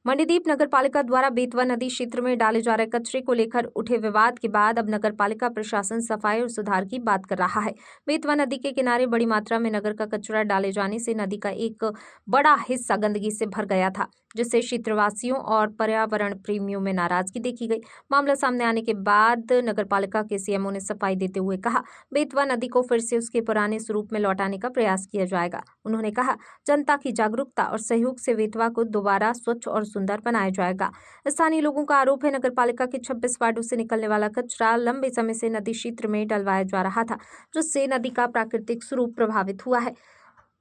मंडीदीप नगरपालिका द्वारा बेतवा नदी क्षेत्र में डाले जा रहे कचरे को लेकर उठे विवाद के बाद अब नगरपालिका प्रशासन सफाई और सुधार की बात कर रहा है। बेतवा नदी के किनारे बड़ी मात्रा में नगर का कचरा डाले जाने से नदी का एक बड़ा हिस्सा गंदगी से भर गया था, जिससे क्षेत्रवासियों और पर्यावरण प्रेमियों में नाराजगी देखी गई। मामला सामने आने के बाद नगरपालिका के सीएमओ ने सफाई देते हुए कहा, बेतवा नदी को फिर से उसके पुराने स्वरूप में लौटाने का प्रयास किया जाएगा। उन्होंने कहा, जनता की जागरूकता और सहयोग से बेतवा को दोबारा स्वच्छ और सुंदर बनाया जाएगा। स्थानीय लोगों का आरोप है, नगरपालिका के 26 वार्डों से निकलने वाला कचरा लंबे समय से नदी क्षेत्र में डलवाया जा रहा था, जिससे नदी का प्राकृतिक स्वरूप प्रभावित हुआ है।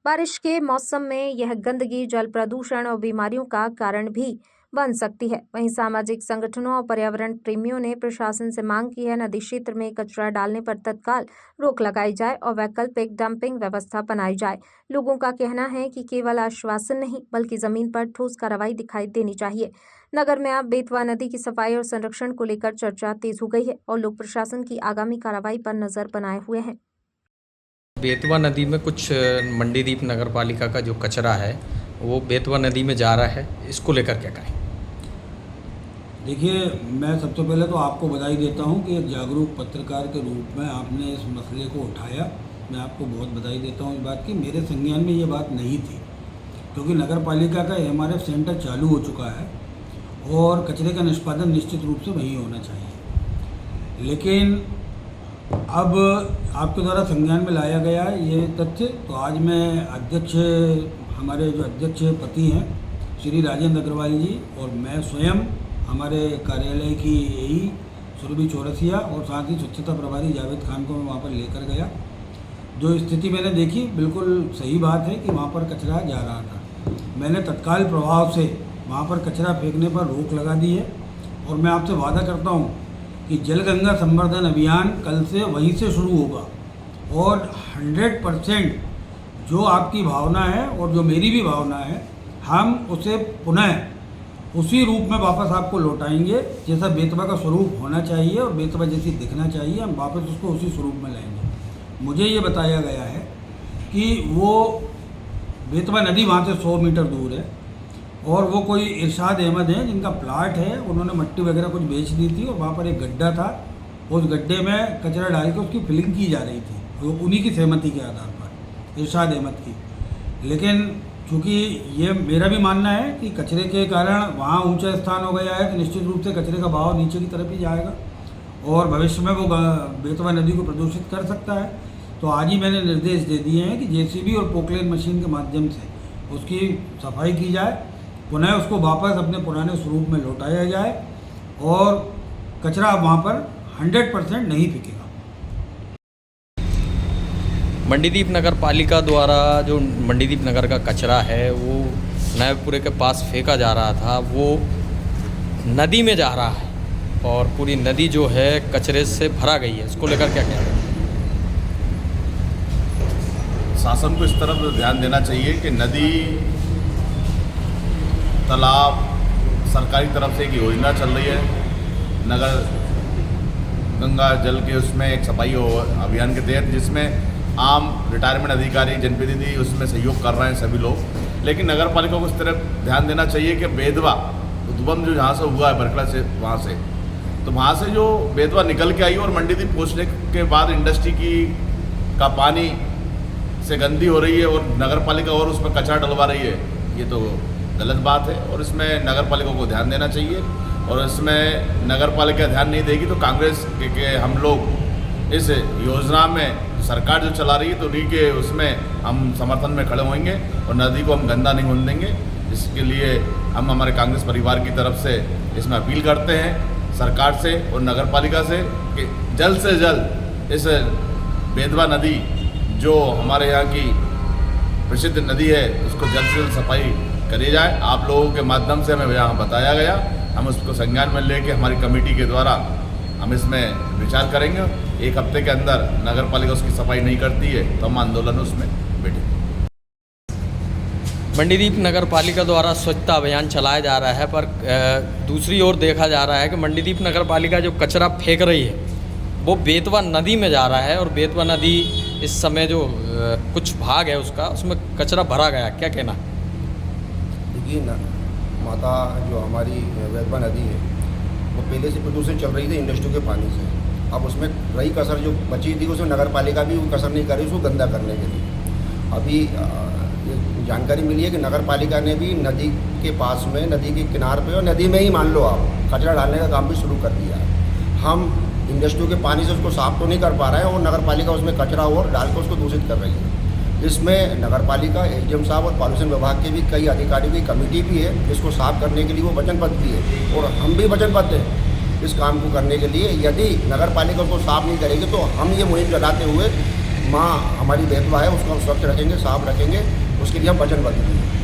बारिश के मौसम में यह गंदगी जल प्रदूषण और बीमारियों का कारण भी बन सकती है। वहीं सामाजिक संगठनों और पर्यावरण प्रेमियों ने प्रशासन से मांग की है, नदी क्षेत्र में कचरा डालने पर तत्काल रोक लगाई जाए और वैकल्पिक डंपिंग व्यवस्था बनाई जाए। लोगों का कहना है कि केवल आश्वासन नहीं, बल्कि जमीन पर ठोस कार्रवाई दिखाई देनी चाहिए। नगर में अब बेतवा नदी की सफाई और संरक्षण को लेकर चर्चा तेज हो गई है और लोग प्रशासन की आगामी कार्रवाई पर नजर बनाए हुए हैं। बेतवा नदी में कुछ मंडीदीप नगरपालिका का जो कचरा है वो बेतवा नदी में जा रहा है, इसको लेकर क्या कहें? देखिए, मैं सबसे पहले तो आपको बधाई देता हूं कि एक जागरूक पत्रकार के रूप में आपने इस मसले को उठाया। मैं आपको बहुत बधाई देता हूं इस बात की। मेरे संज्ञान में ये बात नहीं थी, क्योंकि नगरपालिका का एमआरएफ सेंटर चालू हो चुका है और कचरे का निष्पादन निश्चित रूप से वहीं होना चाहिए। लेकिन अब आपके द्वारा संज्ञान में लाया गया ये तथ्य, तो आज मैं हमारे जो अध्यक्ष पति हैं श्री राजेंद्र अग्रवाल जी और मैं स्वयं हमारे कार्यालय की एई सुरभि चौरसिया और साथ ही स्वच्छता प्रभारी जावेद खान को मैं वहाँ पर लेकर गया। जो स्थिति मैंने देखी, बिल्कुल सही बात है कि वहाँ पर कचरा जा रहा था। मैंने तत्काल प्रभाव से वहाँ पर कचरा फेंकने पर रोक लगा दी है और मैं आपसे वादा करता हूँ कि जल गंगा संवर्धन अभियान कल से वहीं से शुरू होगा और 100% जो आपकी भावना है और जो मेरी भी भावना है, हम उसे पुनः उसी रूप में वापस आपको लौटाएंगे जैसा बेतवा का स्वरूप होना चाहिए और बेतवा जैसी दिखना चाहिए। हम वापस उसको उसी स्वरूप में लाएंगे। मुझे ये बताया गया है कि वो बेतवा नदी वहाँ से 100 मीटर दूर है और वो कोई इरशाद अहमद है जिनका प्लाट है, उन्होंने मिट्टी वगैरह कुछ बेच दी थी और वहाँ पर एक गड्ढा था, उस गड्ढे में कचरा डाल के उसकी फिलिंग की जा रही थी, वो उन्हीं की सहमति के आधार पर, इरशाद अहमद की। लेकिन चूँकि ये मेरा भी मानना है कि कचरे के कारण वहाँ ऊंचा स्थान हो गया है, तो निश्चित रूप से कचरे का बहाव नीचे की तरफ ही जाएगा और भविष्य में वो बेतवा नदी को प्रदूषित कर सकता है। तो आज ही मैंने निर्देश दे दिए हैं कि जेसीबी और पोकलेन मशीन के माध्यम से उसकी सफाई की जाए, पुनः उसको वापस अपने पुराने स्वरूप में लौटाया जाए और कचरा वहाँ पर 100% नहीं फेंकेगा। मंडीदीप नगरपालिका द्वारा जो मंडीदीप नगर का कचरा है वो नैपुरे के पास फेंका जा रहा था, वो नदी में जा रहा है और पूरी नदी जो है कचरे से भरा गई है। इसको लेकर क्या कहते हैं? शासन को इस तरफ ध्यान देना चाहिए कि नदी, तालाब, सरकारी तरफ से एक योजना चल रही है नगर गंगा जल के, उसमें एक सफाई अभियान के तहत, जिसमें आम रिटायरमेंट अधिकारी, जनप्रतिनिधि उसमें सहयोग कर रहे हैं सभी लोग। लेकिन नगर पालिका को इस तरफ ध्यान देना चाहिए कि बेतवा उद्गम जो जहाँ से हुआ है बरकला से, वहाँ से जो बेतवा निकल के आई और मंडीदीप पहुँचने के बाद इंडस्ट्री का पानी से गंदी हो रही है और नगर पालिका और उसमें कचरा डलवा रही है, ये तो गलत बात है और इसमें नगर पालिका को ध्यान देना चाहिए। और इसमें नगर पालिका ध्यान नहीं देगी तो कांग्रेस के हम लोग इस योजना में सरकार जो चला रही है तो उन्हीं के उसमें हम समर्थन में खड़े होंगे और नदी को हम गंदा नहीं होने देंगे। इसके लिए हम हमारे कांग्रेस परिवार की तरफ से इसमें अपील करते हैं सरकार से और नगर पालिका से कि जल्द से जल्द इस बेतवा नदी जो हमारे यहाँ की प्रसिद्ध नदी है उसको जल्द से जल्द सफाई करी जाए। आप लोगों के माध्यम से हमें यहाँ बताया गया, हम उसको संज्ञान में लेके हमारी कमेटी के द्वारा हम इसमें विचार करेंगे। एक हफ्ते के अंदर नगर पालिका उसकी सफाई नहीं करती है तो हम आंदोलन उसमें बैठेंगे। मंडीदीप नगरपालिका द्वारा स्वच्छता अभियान चलाया जा रहा है, पर दूसरी ओर देखा जा रहा है कि मंडीदीप नगरपालिका जो कचरा फेंक रही है वो बेतवा नदी में जा रहा है और बेतवा नदी इस समय जो कुछ भाग है उसका, उसमें कचरा भरा गया। क्या कहना? देखिए ना, माता जो हमारी वैतवा नदी है वो पहले से प्रदूषित चल रही थी इंडस्ट्री के पानी से। अब उसमें रही कसर जो बची थी उसमें नगर पालिका भी वो कसर नहीं कर रही उसको गंदा करने के लिए। अभी ये जानकारी मिली है कि नगर पालिका ने भी नदी के पास में, नदी के किनार पे और नदी में ही मान लो आप कचरा डालने का काम भी शुरू कर दिया है। हम इंडस्ट्री के पानी से उसको साफ तो नहीं कर पा रहे हैं और नगर पालिका उसमें कचरा और डाल कर उसको दूषित कर रही है। इसमें नगर पालिका, एसडीएम साहब और पॉल्यूशन विभाग के भी कई अधिकारियों की कमेटी भी है जिसको साफ करने के लिए वो वचनबद्ध भी है और हम भी वचनबद्ध हैं इस काम को करने के लिए। यदि नगर पालिका उसको साफ नहीं करेगी तो हम ये मुहिम चलाते हुए माँ हमारी बेतवा है उसको हम स्वच्छ रखेंगे, साफ रखेंगे, उसके लिए हम वचनबद्ध हैं।